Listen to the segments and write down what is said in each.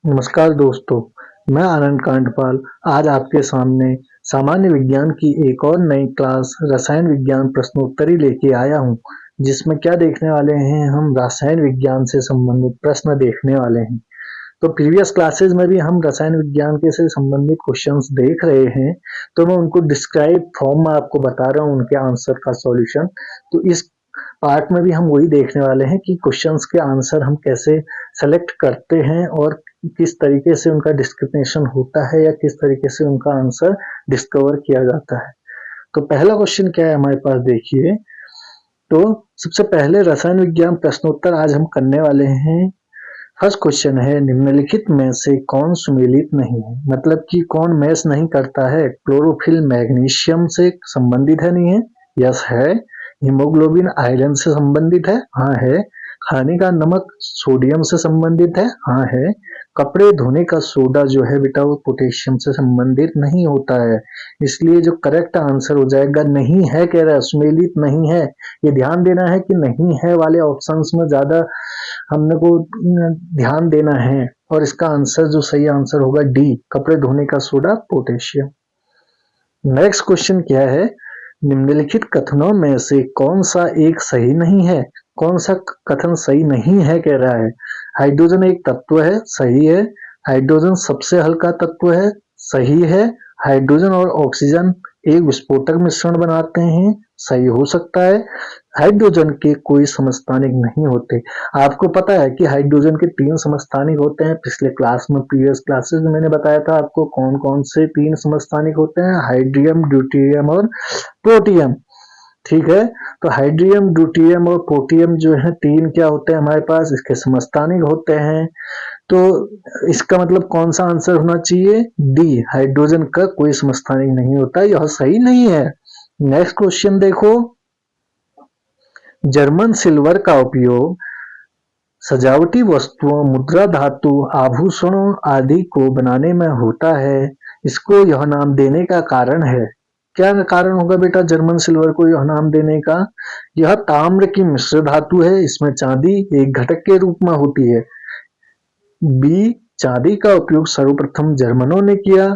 नमस्कार दोस्तों, मैं आनंद कांडपाल आज आपके सामने सामान्य विज्ञान की एक और नई क्लास रसायन विज्ञान प्रश्नोत्तरी लेके आया हूँ, जिसमें क्या देखने वाले हैं हम रसायन विज्ञान से संबंधित प्रश्न देखने वाले हैं। तो प्रीवियस क्लासेस में भी हम रसायन विज्ञान के से संबंधित क्वेश्चंस देख रहे हैं, तो मैं उनको डिस्क्राइब फॉर्म में आपको बता रहा हूँ उनके आंसर का सॉल्यूशन। तो इस पार्ट में भी हम वही देखने वाले हैं कि क्वेश्चंस के आंसर हम कैसे सेलेक्ट करते हैं और किस तरीके से उनका डिस्क्रिमिनेशन होता है या किस तरीके से उनका आंसर डिस्कवर किया जाता है। तो पहला क्वेश्चन क्या है हमारे पास, देखिए। तो सबसे पहले रसायन विज्ञान प्रश्नोत्तर आज हम करने वाले हैं। फर्स्ट क्वेश्चन है, निम्नलिखित में से कौन सुमेलित नहीं है, मतलब कि कौन मैच नहीं करता है। क्लोरोफिल मैग्नीशियम से संबंधित है, नहीं है, यस है। हीमोग्लोबिन आयरन से संबंधित है, हाँ है। खाने का नमक सोडियम से संबंधित है, हाँ है। कपड़े धोने का सोडा जो है बेटा वो पोटेशियम से संबंधित नहीं होता है, इसलिए जो करेक्ट आंसर हो जाएगा नहीं है, कह रहा है सुमेलित नहीं है। ये ध्यान देना है कि नहीं है वाले ऑप्शंस में ज्यादा हमने को ध्यान देना है, और इसका आंसर जो सही आंसर होगा डी, कपड़े धोने का सोडा पोटेशियम। नेक्स्ट क्वेश्चन क्या है, निम्नलिखित कथनों में से कौन सा एक सही नहीं है। कौन सा कथन सही नहीं है, कह रहा है। हाइड्रोजन एक तत्व है, सही है। हाइड्रोजन सबसे हल्का तत्व है, सही है। हाइड्रोजन और ऑक्सीजन एक विस्फोटक मिश्रण बनाते हैं, सही हो सकता है। हाइड्रोजन के कोई समस्थानिक नहीं होते। आपको पता है कि हाइड्रोजन के 3 समस्थानिक होते हैं। पिछले क्लास में, प्रीवियस क्लासेस में मैंने बताया था आपको कौन कौन से 3 समस्थानिक होते हैं, हाइड्रियम, ड्यूटेरियम और प्रोटियम। ठीक है, तो हाइड्रियम, ड्यूटेरियम और प्रोटियम जो है 3 क्या होते हैं हमारे पास, इसके समस्थानिक होते हैं। तो इसका मतलब कौन सा आंसर होना चाहिए, डी, हाइड्रोजन का कोई समस्थानिक नहीं होता, यह सही नहीं है। नेक्स्ट क्वेश्चन देखो, जर्मन सिल्वर का उपयोग सजावटी वस्तुओं, मुद्रा धातु, आभूषणों आदि को बनाने में होता है। इसको यह नाम देने का कारण है, क्या कारण होगा बेटा जर्मन सिल्वर को यह नाम देने का। यह ताम्र की मिश्र धातु है, इसमें चांदी एक घटक के रूप में होती है। बी, चांदी का उपयोग सर्वप्रथम जर्मनों ने किया।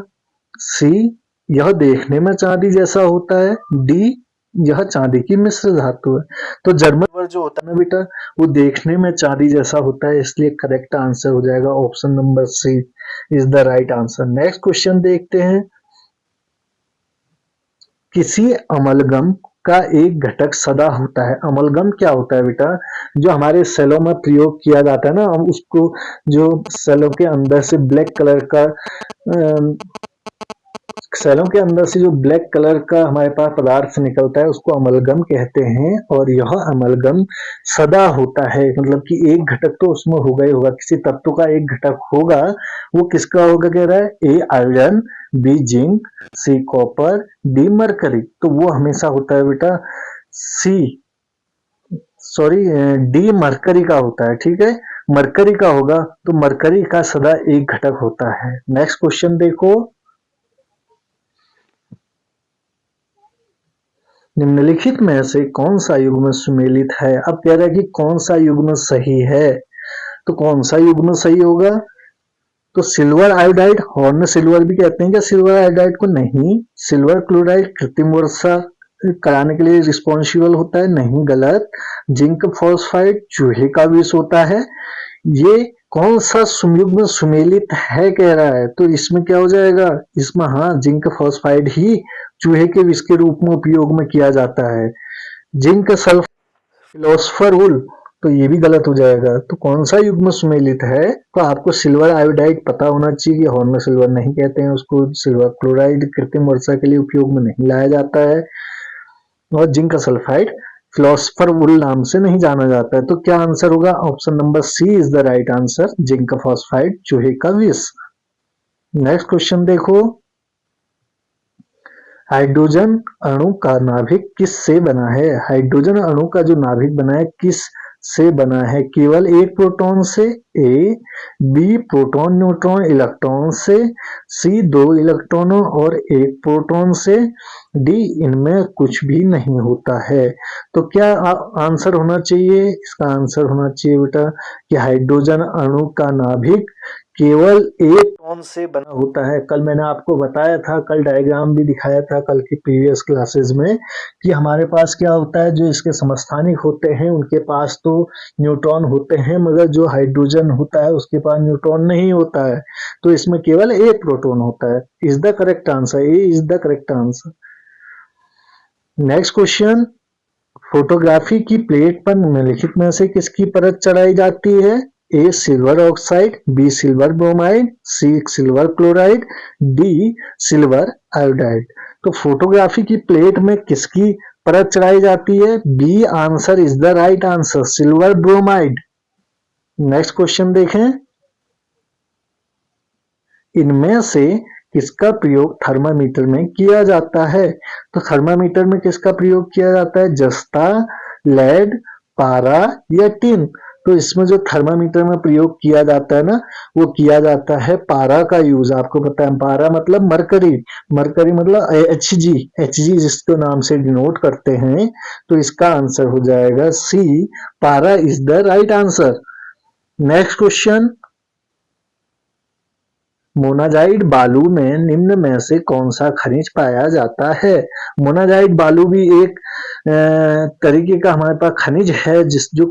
सी, यह देखने में चांदी जैसा होता है। डी, यह चांदी की मिश्र धातु है। तो जर्मन जो होता है ना बेटा, वो देखने में चांदी जैसा होता है, इसलिए करेक्ट आंसर हो जाएगा option number C is the right answer. Next question देखते हैं, किसी अमलगम का एक घटक सदा होता है। अमलगम क्या होता है बेटा, जो हमारे सेलों में प्रयोग किया जाता है ना, हम उसको जो सेलों के अंदर से ब्लैक कलर का सेलों के अंदर से जो ब्लैक कलर का हमारे पास पदार्थ निकलता है उसको अमलगम कहते हैं, और यह अमलगम सदा होता है, मतलब कि एक घटक तो उसमें होगा ही होगा, किसी तत्व का एक घटक होगा। वो किसका होगा, कह रहा है। A iron, B zinc, C copper, D mercury. तो वो हमेशा होता है बेटा सी, सॉरी, डी मरकरी का होता है। ठीक है, मरकरी का होगा, तो मरकरी का सदा एक घटक होता है। नेक्स्ट क्वेश्चन देखो, निम्नलिखित में से कौन सा युग्म सुमेलित है। अब कह रहा है कि कौन सा युग्म सही है, तो कौन सा युग्म सही होगा। तो सिल्वर आयोडाइड, हॉर्न सिल्वर भी कहते हैं क्या सिल्वर आयोडाइड को, नहीं। सिल्वर क्लोराइड कृत्रिम वर्षा कराने के लिए रिस्पॉन्सिबल होता है, नहीं, गलत। जिंक फॉस्फाइड चूहे का विष होता है। ये कौन सा संयुग्म सुमेलित है, कह रहा है। तो इसमें क्या हो जाएगा, इसमें हाँ जिंक फॉस्फाइड ही चूहे के विष के रूप में उपयोग में किया जाता है। जिंक सल्फ फिलोसफर वुल, तो ये भी गलत हो जाएगा। तो कौन सा युग्म सुमेलित है, तो आपको सिल्वर आयोडाइड पता होना चाहिए कि हॉर्न सिल्वर नहीं कहते हैं उसको, सिल्वर क्लोराइड कृत्रिम वर्षा के लिए उपयोग में नहीं लाया जाता है, और जिंक सल्फाइड फिलोसफर वुल नाम से नहीं जाना जाता है। तो क्या आंसर होगा, option number C is the right answer, zinc phosphide चूहे का विष। नेक्स्ट क्वेश्चन देखो, हाइड्रोजन अणु का नाभिक किस से बना है। हाइड्रोजन अणु का जो नाभिक बना है किस से बना है, केवल एक प्रोटॉन से। ए, बी प्रोटॉन न्यूट्रॉन इलेक्ट्रॉन से, सी दो इलेक्ट्रॉनों और एक प्रोटॉन से, डी इनमें कुछ भी नहीं होता है। तो क्या आंसर होना चाहिए, इसका आंसर होना चाहिए बेटा कि हाइड्रोजन अणु का नाभिक केवल एक टोन से बना होता है। कल मैंने आपको बताया था, कल डायग्राम भी दिखाया था कल की प्रीवियस क्लासेस में, कि हमारे पास क्या होता है, जो इसके समस्थानिक होते हैं उनके पास तो न्यूट्रॉन होते हैं, मगर जो हाइड्रोजन होता है उसके पास न्यूट्रॉन नहीं होता है, तो इसमें केवल एक प्रोटॉन होता है। Is the correct answer, A is the correct answer. Next question, photography की प्लेट पर निम्नलिखित में से किसकी परत चढ़ाई जाती है? A silver oxide, B silver bromide, C silver chloride, D silver iodide. तो फोटोग्राफी की प्लेट में किसकी परत चढ़ाई जाती है? B answer is the right answer, silver bromide. Next question देखें, इनमें से किसका प्रयोग थर्मामीटर में किया जाता है? तो थर्मामीटर में किसका प्रयोग किया जाता है? जस्ता, लेड, पारा या टिन? तो इसमें जो थर्मामीटर में प्रयोग किया जाता है ना, वो किया जाता है पारा का यूज। आपको पता है पारा मतलब मरकरी, मरकरी मतलब Hg, Hg जिसके नाम से डिनोट करते हैं। तो इसका आंसर हो जाएगा सी, पारा is the right answer. Next question, monazite बालू में निम्न में से कौन सा खनिज पाया जाता है? मोनाजाइट बालू भी एक तरीके का हमारे पास खनिज है, जिस जो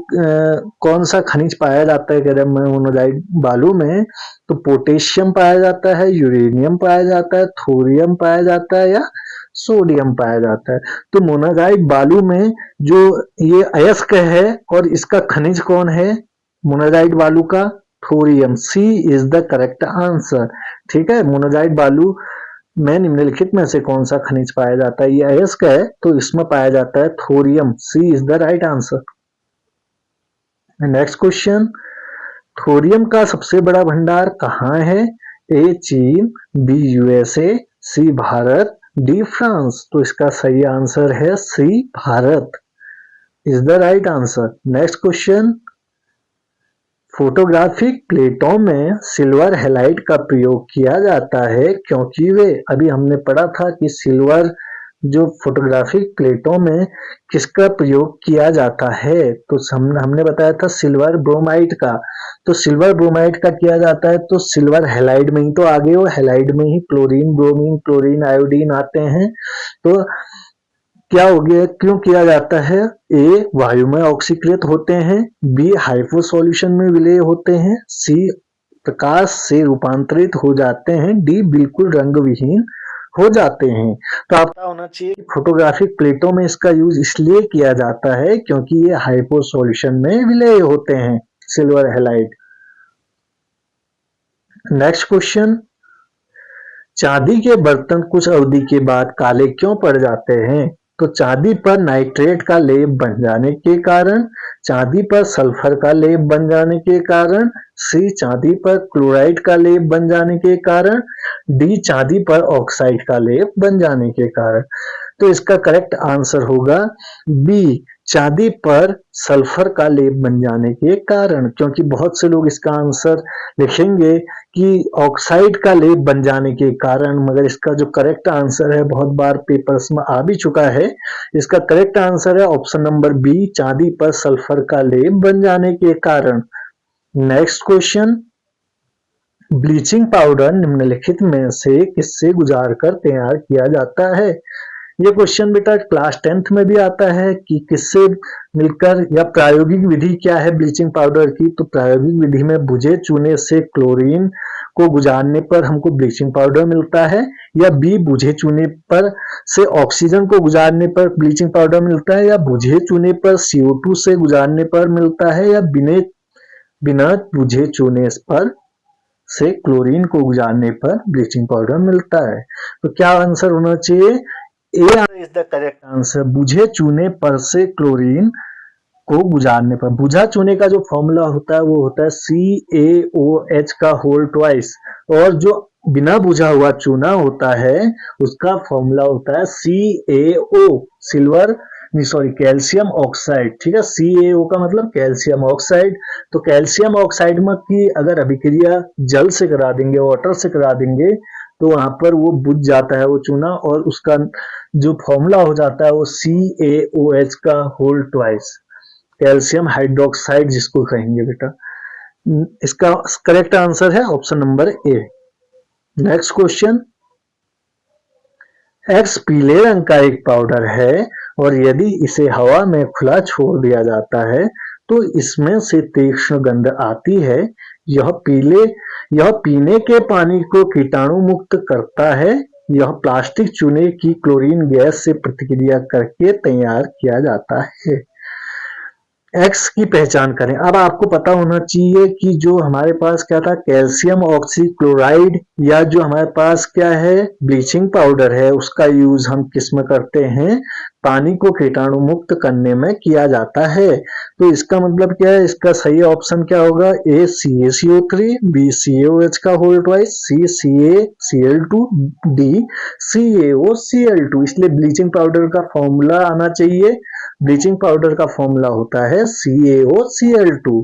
कौन सा खनिज पाया जाता है कह रहे हैं मोनाजाइट बालू में? तो पोटेशियम पाया जाता है, यूरेनियम पाया जाता है, थोरियम पाया जाता है या सोडियम पाया जाता है। तो मोनाजाइट बालू में जो ये अयस्क है, और इसका खनिज कौन है मोनाजाइट बालू का? Thorium, C is the correct answer. ठीक है, मोनाजाइट बालू में निम्नलिखित में से कौन सा खनिज पाया जाता है? ये अयस्क है तो इसमें पाया जाता है thorium, C is the right answer. Next question, thorium का सबसे बड़ा भंडार कहाँ है? ए चीन, B USA, C Bharat, D France. तो इसका सही आंसर है C, Bharat is the right answer. Next question, photographic प्लेटों में सिल्वर हैलाइड का प्रयोग किया जाता है क्योंकि वे, अभी हमने पढ़ा था कि सिल्वर जो फोटोग्राफिक प्लेटों में किसका प्रयोग किया जाता है, तो हमने बताया था सिल्वर ब्रोमाइड का। तो सिल्वर ब्रोमाइड का किया जाता है तो सिल्वर हैलाइड में ही तो आगे वो हैलाइड में ही क्लोरीन, ब्रोमीन, क्लोरीन, आयोडीन आते हैं। तो क्या हो गया, क्यों किया जाता है? ए वायु में ऑक्सीकृत होते हैं, बी हाइपो सॉल्यूशन में विलय होते हैं, सी प्रकाश से रूपांतरित हो जाते हैं, डी बिल्कुल रंग विहीन हो जाते हैं। तो आपको होना चाहिए कि फोटोग्राफिक प्लेटों में इसका यूज इसलिए किया जाता है क्योंकि ये हाइपो सॉल्यूशन में विलय होते हैं, सिल्वर हैलाइड। नेक्स्ट क्वेश्चन, चांदी के बर्तन कुछ अवधि के बाद काले क्यों पड़ जाते हैं? तो चांदी पर नाइट्रेट का लेप बन जाने के कारण, चांदी पर सल्फर का लेप बन जाने के कारण, सी चांदी पर क्लोराइड का लेप बन जाने के कारण, डी चांदी पर ऑक्साइड का लेप बन जाने के कारण। तो इसका करेक्ट आंसर होगा बी, चांदी पर सल्फर का लेप बन जाने के कारण। क्योंकि बहुत से लोग इसका आंसर लिखेंगे कि ऑक्साइड का लेप बन जाने के कारण, मगर इसका जो करेक्ट आंसर है, बहुत बार पेपर्स में आ भी चुका है, इसका करेक्ट आंसर है ऑप्शन नंबर बी, चांदी पर सल्फर का लेप बन जाने के कारण। नेक्स्ट क्वेश्चन, ब्लीचिंग पाउडर निम्नलिखित में से किससे गुजार कर तैयार किया जाता है? ये क्वेश्चन बेटा क्लास 10th में भी आता है कि किससे मिलकर, या प्रायोगिक विधि क्या है ब्लीचिंग पाउडर की? तो प्रायोगिक विधि में बुझे चूने से क्लोरीन को गुजारने पर हमको ब्लीचिंग पाउडर मिलता है, या बी बुझे चूने पर से ऑक्सीजन को गुजारने पर ब्लीचिंग पाउडर मिलता है, या बुझे चूने पर CO2 से गुजारने पर मिलता है, या बिना बुझे चूने पर से क्लोरीन को गुजारने पर ब्लीचिंग पाउडर मिलता है। तो क्या आंसर होना चाहिए? ए इज द करेक्ट आंसर, बुझे चूने पर से क्लोरीन को गुजारने पर। बुझा चूने का जो फॉर्मूला होता है वो होता है CaOH का होल ट्वाइस, और जो बिना बुझा हुआ चूना होता है उसका फॉर्मूला होता है CaO, silver sorry calcium oxide. ठीक है, CaO का मतलब कैल्शियम ऑक्साइड। तो कैल्शियम ऑक्साइड में की अगर अभिक्रिया जल से करा देंगे, वाटर से करा देंगे, तो वहां पर वो बुझ जाता है वो चूना, और उसका जो फॉर्मूला हो जाता है वो CaOH का होल ट्वाइस, कैल्शियम हाइड्रोक्साइड जिसको कहेंगे बेटा। इसका करेक्ट आंसर है option number A. Next question, x पीले रंग का एक पाउडर है और यदि इसे हवा में खुला छोड़ दिया जाता है तो इसमें से तीक्ष्ण गंध आती है। यह पीने के पानी को कीटाणु मुक्त करता है। यह प्लास्टिक चूने की क्लोरीन गैस से प्रतिक्रिया करके तैयार किया जाता है। एक्स की पहचान करें। अब आपको पता होना चाहिए कि जो हमारे पास क्या था, कैल्शियम ऑक्सीक्लोराइड, या जो हमारे पास क्या है, ब्लीचिंग पाउडर है, उसका यूज हम किस में करते हैं, पानी को कीटाणु मुक्त करने में किया जाता है। तो इसका मतलब क्या है, इसका सही ऑप्शन क्या होगा, ए CaCO3, बी CaOH का होल ट्वाइस, सी CaCl2, डी CaOCl2। इसलिए ब्लीचिंग पाउडर का फॉर्मूला आना चाहिए। ब्लीचिंग पाउडर का फॉर्मूला होता है CaOCl2।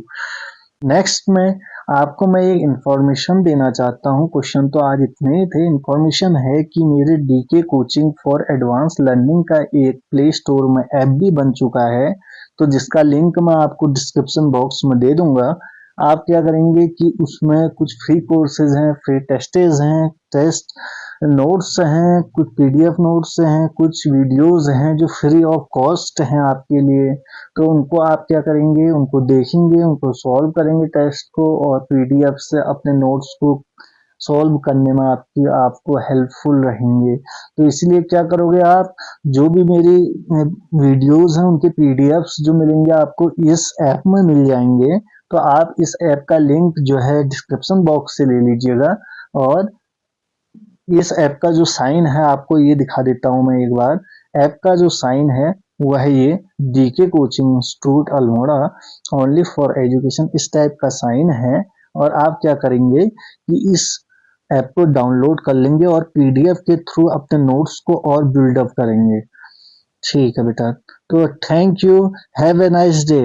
नेक्स्ट में आपको मैं एक इंफॉर्मेशन देना चाहता हूँ। क्वेश्चन तो आज इतने ही थे। इंफॉर्मेशन है कि मेरे DK coaching for advance learning का एक प्ले स्टोर में ऐप भी बन चुका है, तो जिसका लिंक मैं आपको डिस्क्रिप्शन बॉक्स में दे दूंगा। आप क्या करेंगे कि उसमें कुछ फ्री कोर्सेज हैं, फ्री टेस्टेज हैं, टेस्ट नोट्स हैं, कुछ PDF नोट्स हैं, कुछ वीडियोस हैं जो फ्री ऑफ कॉस्ट हैं आपके लिए। तो उनको आप क्या करेंगे, उनको देखेंगे, उनको सॉल्व करेंगे टेस्ट को, और PDF से अपने नोट्स को सॉल्व करने में आपको हेल्पफुल रहेंगे। तो इसलिए क्या करोगे आप, जो भी मेरी वीडियोस हैं उनके PDFs जो मिलेंगे आपको इस ऐप में मिल जाएंगे। तो आप इस ऐप का लिंक जो है डिस्क्रिप्शन बॉक्स से ले लीजिएगा। और इस ऐप का जो साइन है आपको ये दिखा देता हूं मैं एक बार। ऐप का जो साइन है वह ये DK coaching institute Almora only for education, इस टाइप का साइन है। और आप क्या करेंगे कि इस ऐप को डाउनलोड कर लेंगे और PDF के थ्रू अपने नोट्स को और बिल्डअप करेंगे। ठीक है बेटा, तो thank you, have a nice day.